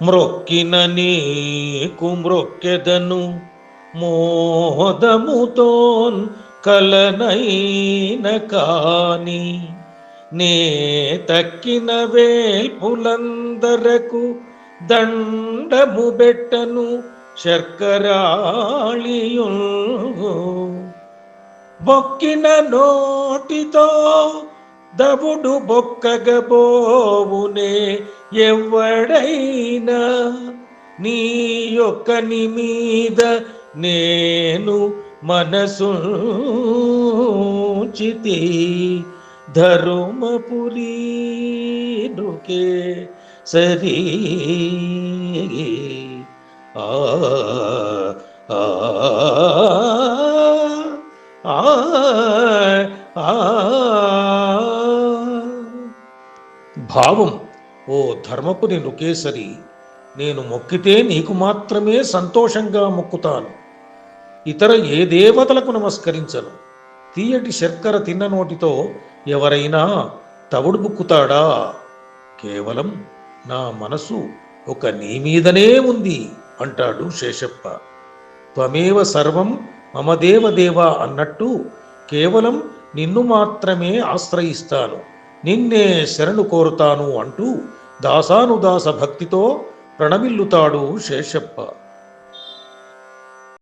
మ్రొక్కిన నీకు మ్రొక్కెదను మోదముతోన్ కలనైన కాని నే తక్కిన వేల్పులందరకు దండము బెట్టను శర్కరాళియుల్ బొక్కిన నోటితో దవుడు బొక్కగబోవునే ఎవడైనా నీ యొక్కని మీద నేను మనసుంచితి ధర్మపురీనుకే సరి ఆ ఆ ఆ భావం: ఓ ధర్మపురి నృకేసరి, నేను మొక్కితే నీకు మాత్రమే సంతోషంగా మొక్కుతాను, ఇతర ఏ దేవతలకు నమస్కరించను. తీయటి శర్కర తిన్న నోటితో ఎవరైనా తవుడు బుక్కుతాడా? కేవలం నా మనసు ఒక నీ మీదనే ఉంది అంటాడు శేషప్ప. త్వమేవ సర్వం మమ దేవ అన్నట్టు కేవలం నిన్ను మాత్రమే ఆశ్రయిస్తాను, నిన్నే శరణు కోరుతాను అంటూ దాసానుదాస భక్తితో ప్రణమిల్లుతాడు శేషప్ప.